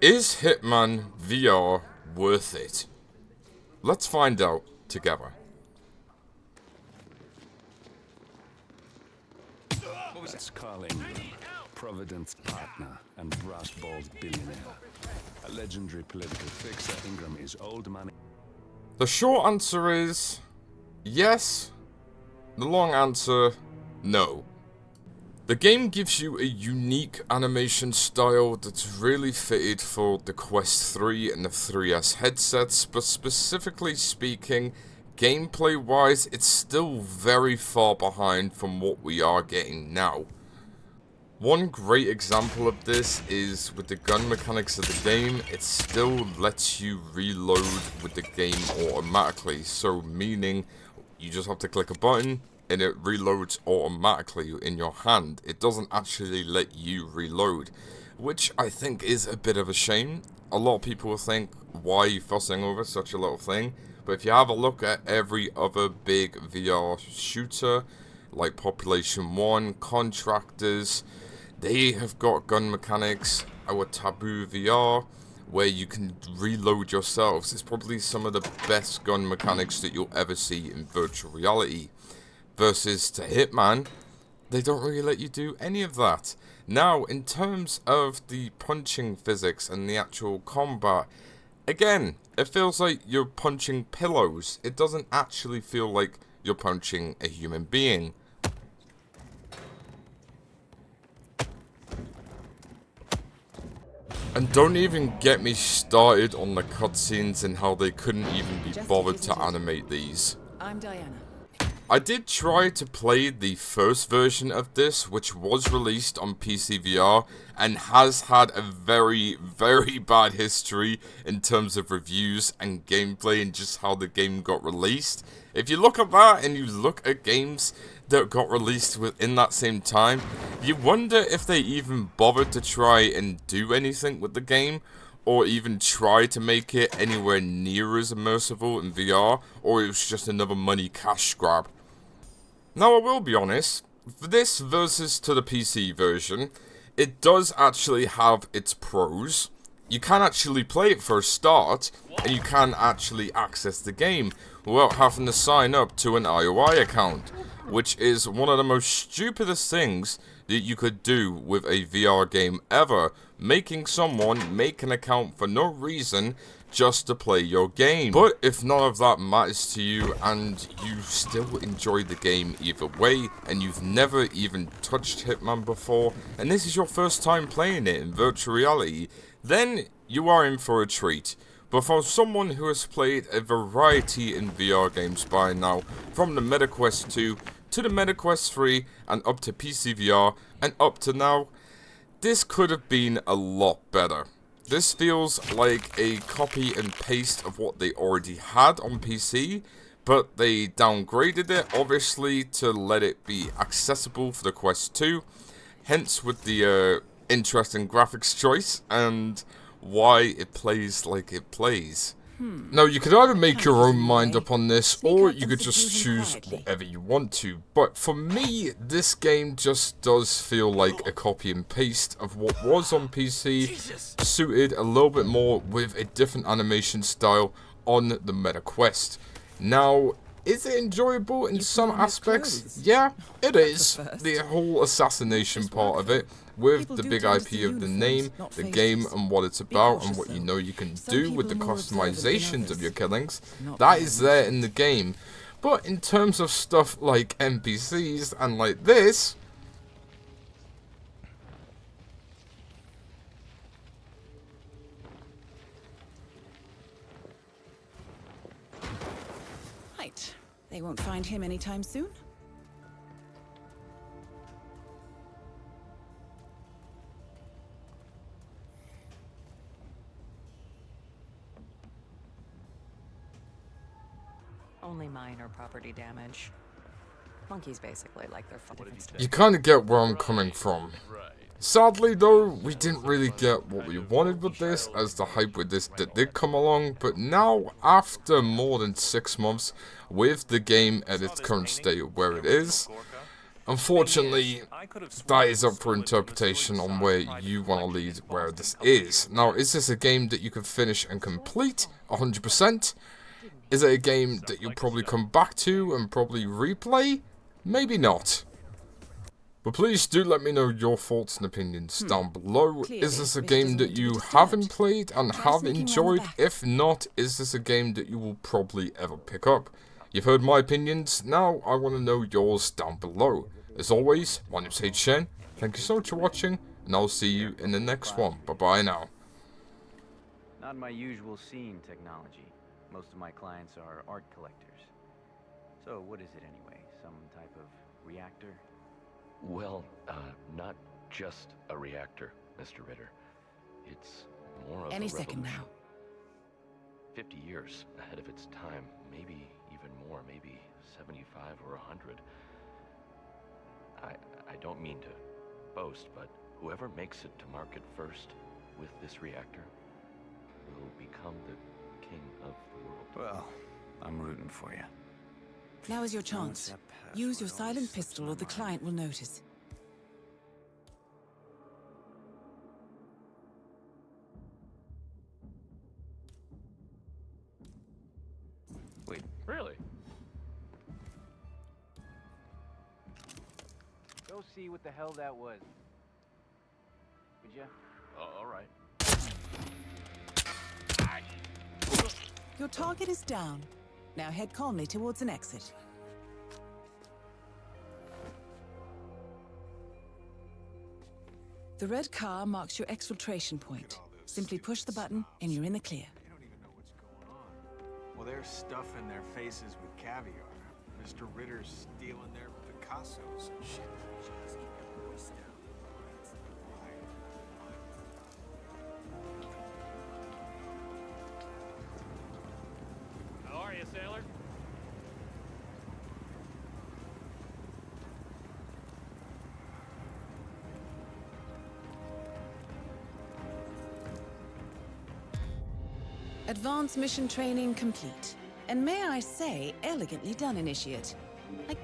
Is Hitman VR worth it? Let's find out together. That's Carl Ingram, Providence partner and brass-balled billionaire. A legendary political fixer, Ingram is old money. The short answer is yes. The long answer, no. The game gives you a unique animation style that's really fitted for the Quest 3 and the 3S headsets, but specifically speaking, gameplay wise, it's still very far behind from what we are getting now. One great example of this is with the gun mechanics of the game. It still lets you reload with the game automatically, so meaning you just have to click a button and it reloads automatically in your hand. It doesn't actually let you reload, which I think is a bit of a shame. A lot of people will think, why are you fussing over such a little thing? But if you have a look at every other big VR shooter, like Population 1, Contractors, they have got gun mechanics. Our Taboo VR, where you can reload yourselves. It's probably some of the best gun mechanics that you'll ever see in virtual reality. Versus to Hitman, they don't really let you do any of that. Now, in terms of the punching physics and the actual combat, again, it feels like you're punching pillows. It doesn't actually feel like you're punching a human being. And don't even get me started on the cutscenes and how they couldn't even be bothered to animate these. I'm Diana. I did try to play the first version of this, which was released on PC VR and has had a very, very bad history in terms of reviews and gameplay and just how the game got released. If you look at that and you look at games that got released within that same time, you wonder if they even bothered to try and do anything with the game, or even try to make it anywhere near as immersive in VR, or it was just another money cash grab. Now I will be honest, for this versus to the PC version, it does actually have its pros. You can actually play it for a start, and you can actually access the game without having to sign up to an IOI account, which is one of the most stupidest things that you could do with a VR game ever, making someone make an account for no reason just to play your game. But if none of that matters to you and you still enjoy the game either way, and you've never even touched Hitman before, and this is your first time playing it in virtual reality, then you are in for a treat. But for someone who has played a variety in VR games by now, from the MetaQuest 2 to the MetaQuest 3 and up to PC VR and up to now, this could have been a lot better. This feels like a copy and paste of what they already had on PC, but they downgraded it obviously to let it be accessible for the Quest 2, hence with the interesting graphics choice and why it plays like it plays. Now, you could either make your own mind up on this, or you could just choose whatever you want to. But for me, this game just does feel like a copy and paste of what was on PC, suited a little bit more with a different animation style on the MetaQuest. Now, is it enjoyable in some aspects? Yeah, it is. The whole assassination part of it, with the big IP of the name, the game, and what it's about, and what you know you can do with the customizations of your killings, that is there in the game. But in terms of stuff like NPCs and like this, Right. They won't find him anytime soon. Only minor property damage. Monkeys basically like their fun. you kind of get where I'm coming from. Sadly though, we didn't really get what we wanted with this, as the hype with this did come along, but now, after more than 6 months with the game at its current state of where it is, Unfortunately, that is up for interpretation on where you want to lead where this is. Now, is this a game that you can finish and complete 100%? Is it a game that you'll probably come back to and probably replay? Maybe not. But please do let me know your thoughts and opinions down below. Is this a game that you haven't played and have enjoyed? If not, is this a game that you will probably ever pick up? You've heard my opinions, now I want to know yours down below. As always, my name's Shen. Thank you so much for watching, and I'll see you in the next one. Bye bye now. Not my usual scene technology. Most of my clients are art collectors. So what is it anyway? Some type of reactor? Well, not just a reactor, Mr. Ritter. It's more of Any a second revolution. now. 50 years ahead of its time, maybe even more, maybe 75 or 100. I don't mean to boast, but whoever makes it to market first with this reactor will become the king of the world. Well, I'm rooting for you. Now is your chance. Use your silent pistol or the client will notice. Wait, Really? go see what the hell that was. Would ya? All right. Your target is down. Now head calmly towards an exit. The red car marks your exfiltration point. Simply push the button and you're in the clear. They don't even know what's going on. Well, they're stuffing their faces with caviar. Mr. Ritter's stealing their Picassos and shit. Just keep your voice down. How are you, sailor? Advanced mission training complete. And may I say, elegantly done, Initiate. I